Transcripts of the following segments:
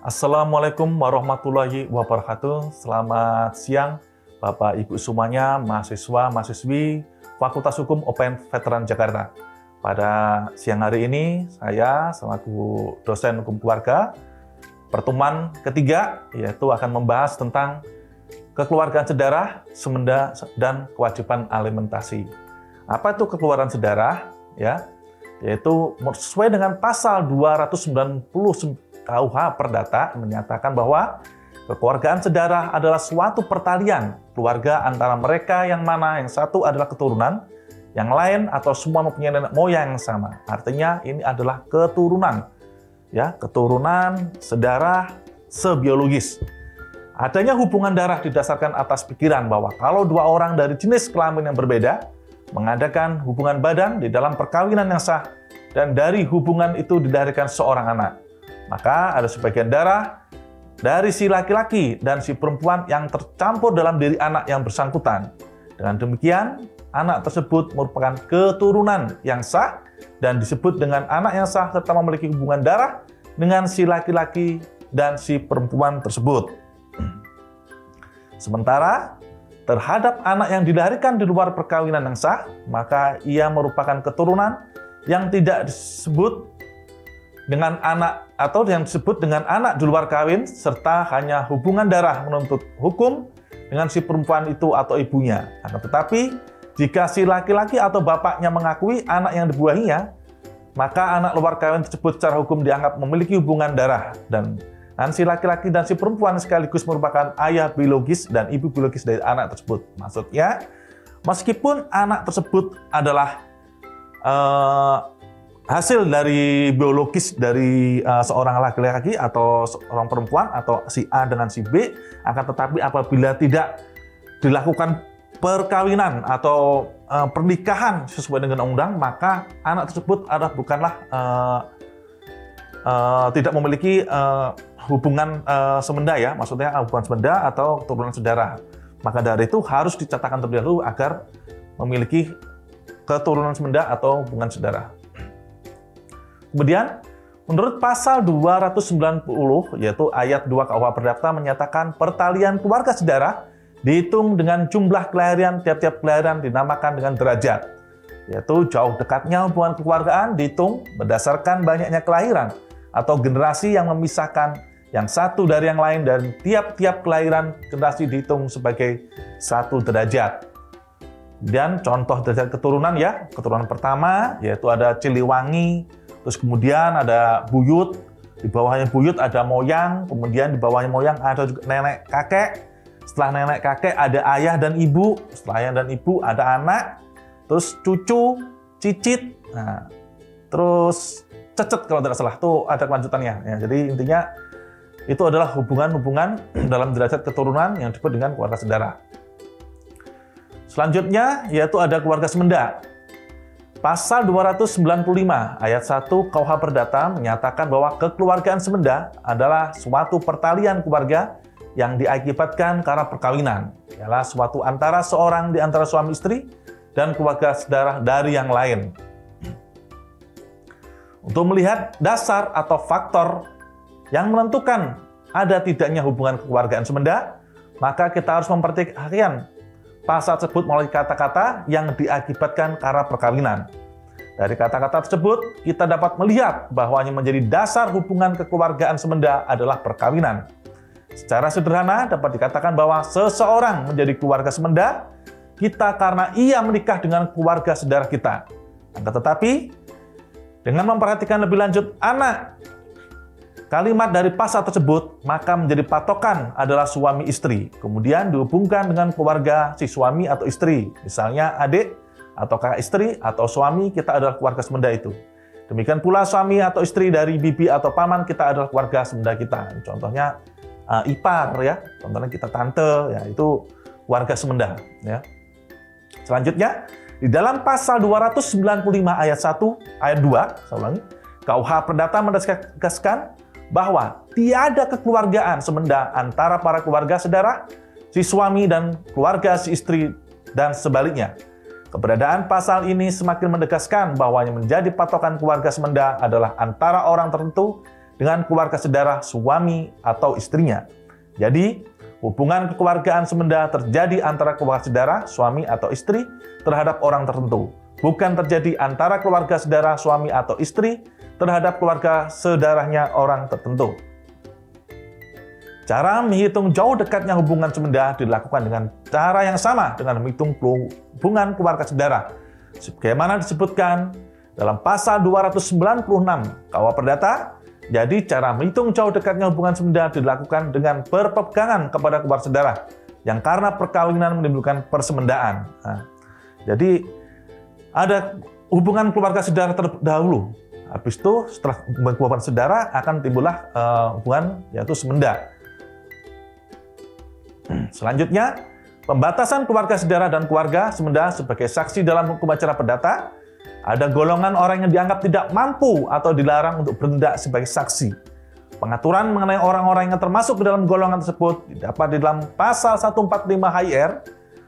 Assalamualaikum warahmatullahi wabarakatuh. Selamat siang, Bapak Ibu semuanya, mahasiswa, mahasiswi Fakultas Hukum UPN Veteran Jakarta. Pada siang hari ini, saya selaku dosen hukum keluarga, pertemuan ketiga, yaitu akan membahas tentang kekeluargaan sedarah, semenda, dan kewajiban alimentasi. Apa itu kekeluargaan sedarah? Ya, yaitu sesuai dengan pasal 290 KUH Perdata menyatakan bahwa kekeluargaan sedarah adalah suatu pertalian keluarga antara mereka yang mana yang satu adalah keturunan, yang lain atau semua mempunyai nenek moyang yang sama. Artinya ini adalah keturunan, ya, keturunan sedarah sebiologis. Adanya hubungan darah didasarkan atas pikiran bahwa kalau dua orang dari jenis kelamin yang berbeda mengadakan hubungan badan di dalam perkawinan yang sah dan dari hubungan itu dilahirkan seorang anak, maka ada sebagian darah dari si laki-laki dan si perempuan yang tercampur dalam diri anak yang bersangkutan. Dengan demikian, anak tersebut merupakan keturunan yang sah dan disebut dengan anak yang sah serta memiliki hubungan darah dengan si laki-laki dan si perempuan tersebut. Sementara, terhadap anak yang dilahirkan di luar perkawinan yang sah, maka ia merupakan keturunan yang tidak disebut dengan anak atau yang disebut dengan anak di luar kawin serta hanya hubungan darah menuntut hukum dengan si perempuan itu atau ibunya. Akan tetapi jika si laki-laki atau bapaknya mengakui anak yang dibuahinya, maka anak luar kawin tersebut secara hukum dianggap memiliki hubungan darah dan si laki-laki dan si perempuan sekaligus merupakan ayah biologis dan ibu biologis dari anak tersebut. Maksudnya, meskipun anak tersebut adalah hasil dari biologis dari seorang laki-laki atau seorang perempuan atau si A dengan si B, akan tetapi apabila tidak dilakukan perkawinan atau pernikahan sesuai dengan undang, maka anak tersebut bukanlah tidak memiliki hubungan semenda, ya, maksudnya hubungan semenda atau keturunan saudara. Maka dari itu harus dicatatkan terlebih dahulu agar memiliki keturunan semenda atau hubungan saudara. Kemudian, menurut pasal 290, yaitu ayat 2 KUH Perdata menyatakan pertalian keluarga sedarah dihitung dengan jumlah kelahiran, tiap-tiap kelahiran dinamakan dengan derajat. Yaitu jauh dekatnya hubungan kekeluargaan dihitung berdasarkan banyaknya kelahiran atau generasi yang memisahkan yang satu dari yang lain dan tiap-tiap kelahiran generasi dihitung sebagai satu derajat. Dan contoh derajat keturunan, ya, keturunan pertama yaitu ada Ciliwangi. Terus kemudian ada buyut, di bawahnya buyut ada moyang, kemudian di bawahnya moyang ada juga nenek kakek. Setelah nenek kakek ada ayah dan ibu, setelah ayah dan ibu ada anak, terus cucu, cicit, nah, terus cecet kalau tidak salah, tuh ada kelanjutannya. Ya, jadi intinya itu adalah hubungan-hubungan dalam derajat keturunan yang disebut dengan keluarga saudara. Selanjutnya yaitu ada keluarga semenda. Pasal 295 ayat 1 KUH Perdata menyatakan bahwa kekeluargaan semenda adalah suatu pertalian keluarga yang diakibatkan karena perkawinan. Ialah suatu antara seorang di antara suami istri dan keluarga saudara dari yang lain. Untuk melihat dasar atau faktor yang menentukan ada tidaknya hubungan kekeluargaan semenda, maka kita harus memperhatikan pasal tersebut melalui kata-kata yang diakibatkan karena perkawinan. Dari kata-kata tersebut, kita dapat melihat bahwa yang menjadi dasar hubungan kekeluargaan semenda adalah perkawinan. Secara sederhana dapat dikatakan bahwa seseorang menjadi keluarga semenda kita karena ia menikah dengan keluarga saudara kita. Akan tetapi, dengan memperhatikan lebih lanjut anak, kalimat dari pasal tersebut, maka menjadi patokan adalah suami istri. Kemudian dihubungkan dengan keluarga si suami atau istri. Misalnya adik atau kakak istri atau suami kita adalah keluarga semenda itu. Demikian pula suami atau istri dari bibi atau paman kita adalah keluarga semenda kita. Contohnya ipar, ya. Contohnya kita tante, ya, itu keluarga semenda, ya. Selanjutnya, di dalam pasal 295 ayat 1, ayat 2, saya ulangi, KUH Perdata menegaskan bahwa tiada kekeluargaan semenda antara para keluarga saudara, si suami dan keluarga si istri, dan sebaliknya. Keberadaan pasal ini semakin menegaskan bahwa yang menjadi patokan keluarga semenda adalah antara orang tertentu dengan keluarga sedarah suami atau istrinya. Jadi, hubungan kekeluargaan semenda terjadi antara keluarga sedarah, suami atau istri terhadap orang tertentu. Bukan terjadi antara keluarga sedarah, suami atau istri terhadap keluarga sedarahnya orang tertentu. Cara menghitung jauh dekatnya hubungan semenda dilakukan dengan cara yang sama dengan menghitung hubungan keluarga sedarah. Sebagaimana disebutkan dalam pasal 296 KUH Perdata, jadi cara menghitung jauh dekatnya hubungan semenda dilakukan dengan berpegangan kepada keluarga sedarah yang karena perkawinan menimbulkan persemendaan. Nah, jadi ada hubungan keluarga sedarah terdahulu. Habis itu setelah hubungan sedarah akan timbullah hubungan yaitu semenda. Selanjutnya, pembatasan keluarga sedarah dan keluarga semenda sebagai saksi dalam hukum acara perdata. Ada golongan orang yang dianggap tidak mampu atau dilarang untuk bertindak sebagai saksi. Pengaturan mengenai orang-orang yang termasuk ke dalam golongan tersebut didapat di dalam pasal 145 HIR,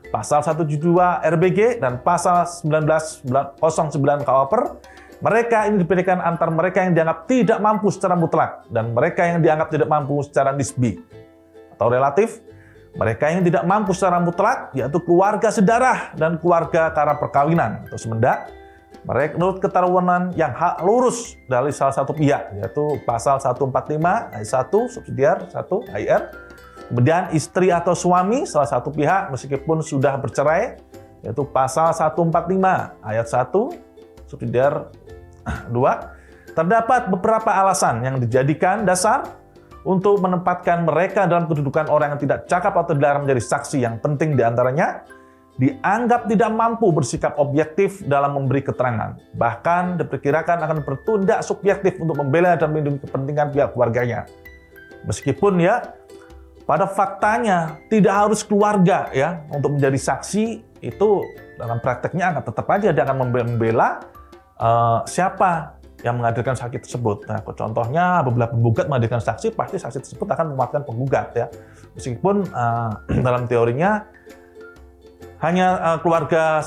pasal 172 RBG, dan pasal 1909 KUH. Mereka ini dibedakan antar mereka yang dianggap tidak mampu secara mutlak dan mereka yang dianggap tidak mampu secara nisbi atau relatif. Mereka yang tidak mampu secara mutlak, yaitu keluarga sedarah dan keluarga karena perkawinan atau semenda, mereka menurut ketentuan yang hak lurus dari salah satu pihak, yaitu pasal 145 ayat 1 subsidiar 1 HIR. Kemudian istri atau suami salah satu pihak meskipun sudah bercerai, yaitu pasal 145 ayat 1 subsidiar 2. Terdapat beberapa alasan yang dijadikan dasar untuk menempatkan mereka dalam kedudukan orang yang tidak cakap atau dilarang menjadi saksi. Yang penting diantaranya, dianggap tidak mampu bersikap objektif dalam memberi keterangan. Bahkan diperkirakan akan bertindak subjektif untuk membela dan melindungi kepentingan pihak keluarganya. Meskipun ya, pada faktanya tidak harus keluarga ya untuk menjadi saksi, itu dalam prakteknya akan tetap aja dia akan membela siapa yang menghadirkan saksi tersebut. Nah, contohnya apabila penggugat menghadirkan saksi, pasti saksi tersebut akan menguatkan penggugat ya. Meskipun dalam teorinya hanya keluarga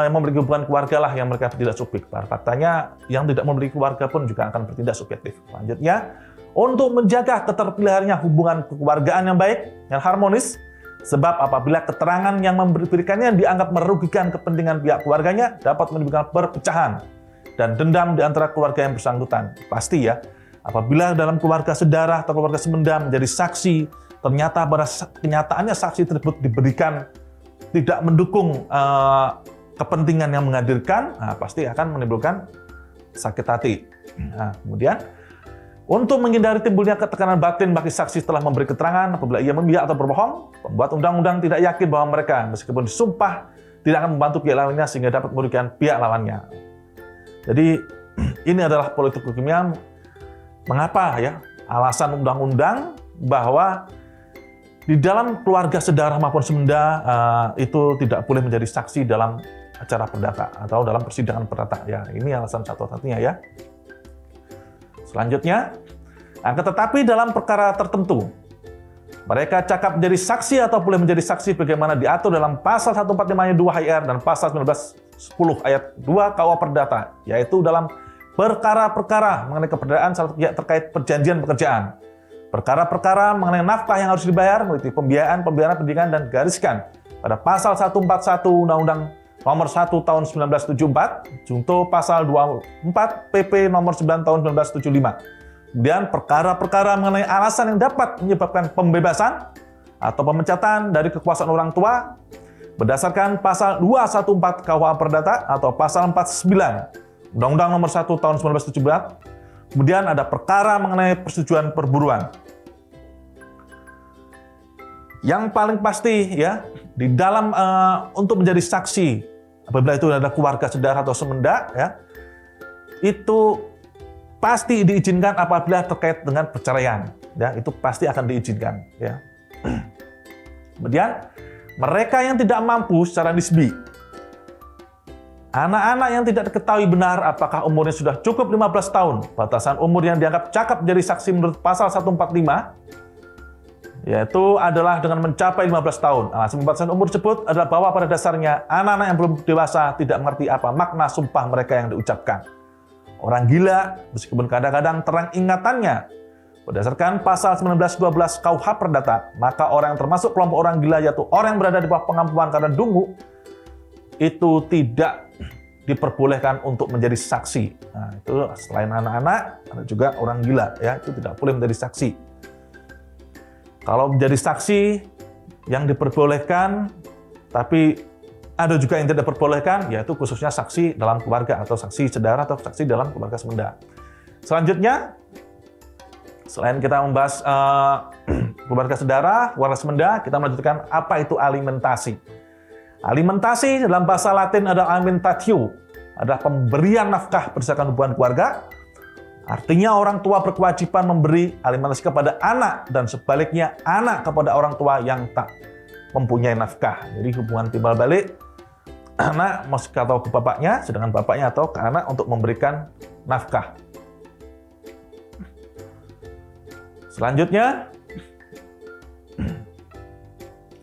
yang memiliki hubungan keluarga lah yang mereka tidak subjektif. Faktanya yang tidak memiliki keluarga pun juga akan bertindak subjektif. Selanjutnya, untuk menjaga keterpilihannya hubungan kekeluargaan yang baik, yang harmonis, sebab apabila keterangan yang memberikannya dianggap merugikan kepentingan pihak keluarganya, dapat menimbulkan perpecahan dan dendam di antara keluarga yang bersangkutan. Pasti ya, apabila dalam keluarga sedarah atau keluarga semenda menjadi saksi, ternyata pada kenyataannya saksi tersebut diberikan tidak mendukung kepentingan yang menghadirkan, nah, pasti akan menimbulkan sakit hati. Nah, kemudian, untuk menghindari timbulnya ketekanan batin bagi saksi setelah memberi keterangan, apabila ia memihak atau berbohong, pembuat undang-undang tidak yakin bahwa mereka, meskipun disumpah, tidak akan membantu pihak lawannya sehingga dapat merugikan pihak lawannya. Jadi ini adalah politik hukum yang mengapa ya alasan undang-undang bahwa di dalam keluarga sedarah maupun semenda itu tidak boleh menjadi saksi dalam acara perdata atau dalam persidangan perdata ya. Ini alasan satu-satunya ya. Selanjutnya, tetapi dalam perkara tertentu mereka cakap menjadi saksi atau boleh menjadi saksi bagaimana diatur dalam pasal 145 ayat 2 HIR dan pasal 1910 ayat 2 KUH Perdata, yaitu dalam perkara-perkara mengenai keberadaan salah satu pihak terkait perjanjian pekerjaan, perkara-perkara mengenai nafkah yang harus dibayar, meliputi pembiayaan pendidikan dan gariskan pada pasal 141 Undang-Undang Nomor 1 Tahun 1974, junto pasal 24 PP Nomor 9 Tahun 1975. Kemudian perkara-perkara mengenai alasan yang dapat menyebabkan pembebasan atau pemecatan dari kekuasaan orang tua berdasarkan pasal 214 KUH Perdata atau pasal 49 Undang-Undang Nomor 1 Tahun 1974. Kemudian ada perkara mengenai persetujuan perburuan. Yang paling pasti ya, di dalam untuk menjadi saksi apabila itu ada keluarga sedarah atau semenda ya, itu pasti diizinkan apabila terkait dengan perceraian, ya itu pasti akan diizinkan, ya. Kemudian mereka yang tidak mampu secara nisbi, anak-anak yang tidak diketahui benar apakah umurnya sudah cukup 15 tahun, batasan umur yang dianggap cakap menjadi saksi menurut pasal 145, yaitu adalah dengan mencapai 15 tahun. Alasan pembatasan umur tersebut adalah bahwa pada dasarnya anak-anak yang belum dewasa tidak mengerti apa makna sumpah mereka yang diucapkan. Orang gila, meskipun kadang-kadang terang ingatannya, Berdasarkan pasal 1912 KUH Perdata, maka orang yang termasuk kelompok orang gila, yaitu orang yang berada di bawah pengampuan karena dungu, itu tidak diperbolehkan untuk menjadi saksi. Nah, itu selain anak-anak, ada juga orang gila, ya, itu tidak boleh menjadi saksi. Kalau menjadi saksi yang diperbolehkan, tapi ada juga yang tidak diperbolehkan, yaitu khususnya saksi dalam keluarga atau saksi saudara atau saksi dalam keluarga semenda. Selanjutnya, selain kita membahas keluarga saudara, keluarga semenda, kita melanjutkan apa itu alimentasi. Alimentasi dalam bahasa Latin adalah alimentatio, adalah pemberian nafkah berdasarkan hubungan keluarga. Artinya orang tua berkewajiban memberi alimentasi kepada anak dan sebaliknya anak kepada orang tua yang tak mempunyai nafkah. Jadi hubungan timbal balik, anak mesti atau ke bapaknya, sedangkan bapaknya atau ke anak untuk memberikan nafkah. Selanjutnya,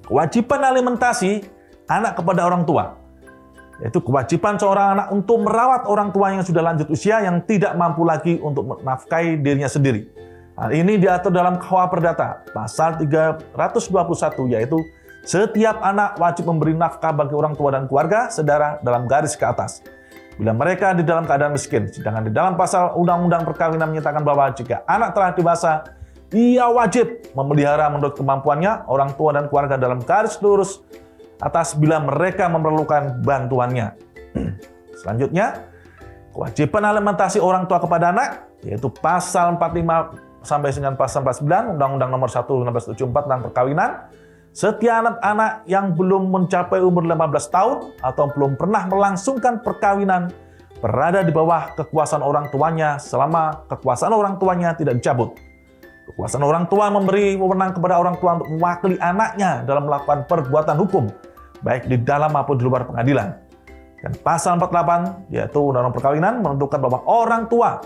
kewajiban alimentasi anak kepada orang tua, yaitu kewajiban seorang anak untuk merawat orang tua yang sudah lanjut usia yang tidak mampu lagi untuk menafkahi dirinya sendiri. Hal ini diatur dalam KUH Perdata, pasal 321, yaitu setiap anak wajib memberi nafkah bagi orang tua dan keluarga saudara dalam garis ke atas, bila mereka di dalam keadaan miskin. Sedangkan di dalam pasal Undang-Undang Perkawinan menyatakan bahwa jika anak telah dewasa, ia wajib memelihara menurut kemampuannya orang tua dan keluarga dalam garis lurus atas bila mereka memerlukan bantuannya. Selanjutnya, kewajiban alimentasi orang tua kepada anak, yaitu pasal 45 sampai dengan pasal 49 Undang-Undang Nomor 1 1974 tentang perkawinan. Setiap anak-anak yang belum mencapai umur 15 tahun atau belum pernah melangsungkan perkawinan berada di bawah kekuasaan orang tuanya selama kekuasaan orang tuanya tidak dicabut. Kekuasaan orang tua memberi wewenang kepada orang tua untuk mewakili anaknya dalam melakukan perbuatan hukum, baik di dalam maupun di luar pengadilan. Dan pasal 48, yaitu Undang-Undang Perkawinan, menentukan bahwa orang tua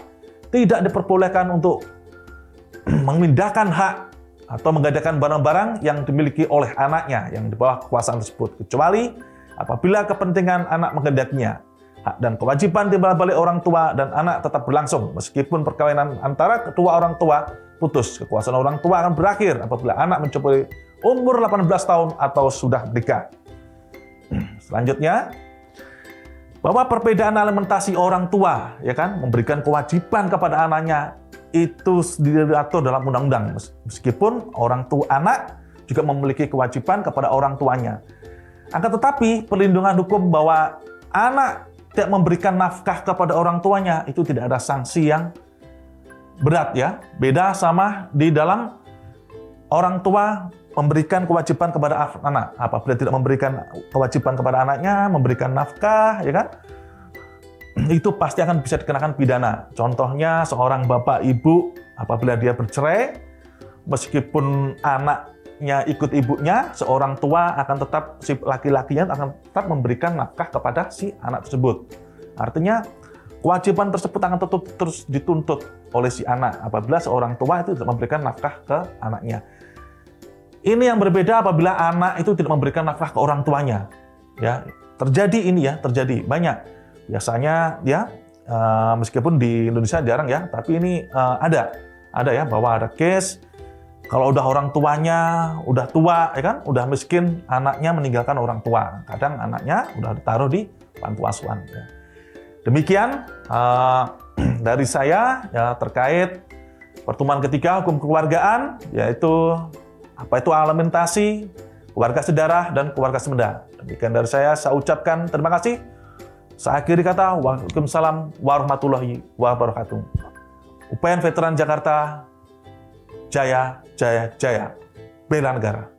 tidak diperbolehkan untuk memindahkan hak atau menggadaikan barang-barang yang dimiliki oleh anaknya yang di bawah kekuasaan tersebut, kecuali apabila kepentingan anak menghendakinya. Hak dan kewajiban timbal balik orang tua dan anak tetap berlangsung meskipun perkawinan antara kedua orang tua putus. Kekuasaan orang tua akan berakhir apabila anak mencapai umur 18 tahun atau sudah menikah. Selanjutnya, bahwa perbedaan alimentasi orang tua, ya kan, memberikan kewajiban kepada anaknya itu diatur dalam undang-undang. Meskipun orang tua anak juga memiliki kewajiban kepada orang tuanya. Akan tetapi perlindungan hukum bahwa anak tidak memberikan nafkah kepada orang tuanya itu tidak ada sanksi yang berat, ya. Beda sama di dalam orang tua memberikan kewajiban kepada anak. Apabila tidak memberikan kewajiban kepada anaknya, memberikan nafkah, ya kan, itu pasti akan bisa dikenakan pidana. Contohnya seorang bapak ibu apabila dia bercerai, meskipun anaknya ikut ibunya, seorang tua akan tetap, si laki-lakinya akan tetap memberikan nafkah kepada si anak tersebut. Artinya kewajiban tersebut akan tetap terus dituntut oleh si anak apabila seorang tua itu tidak memberikan nafkah ke anaknya. Ini yang berbeda apabila anak itu tidak memberikan nafkah ke orang tuanya. Ya, terjadi ini, ya, terjadi banyak. Biasanya, ya, meskipun di Indonesia jarang, ya, tapi ini ada ya, bahwa ada case kalau udah orang tuanya udah tua, ya kan, udah miskin, anaknya meninggalkan orang tua. Kadang anaknya udah ditaruh di panti asuhan. Ya. Demikian dari saya, ya, terkait pertemuan ketiga hukum kekeluargaan, yaitu apa itu alimentasi, keluarga sedarah, dan keluarga semenda. Demikian dari saya ucapkan terima kasih. Saya akhiri kata, waalaikumsalam warahmatullahi wabarakatuh. UPN Veteran Jakarta, jaya, jaya, jaya. Bela negara.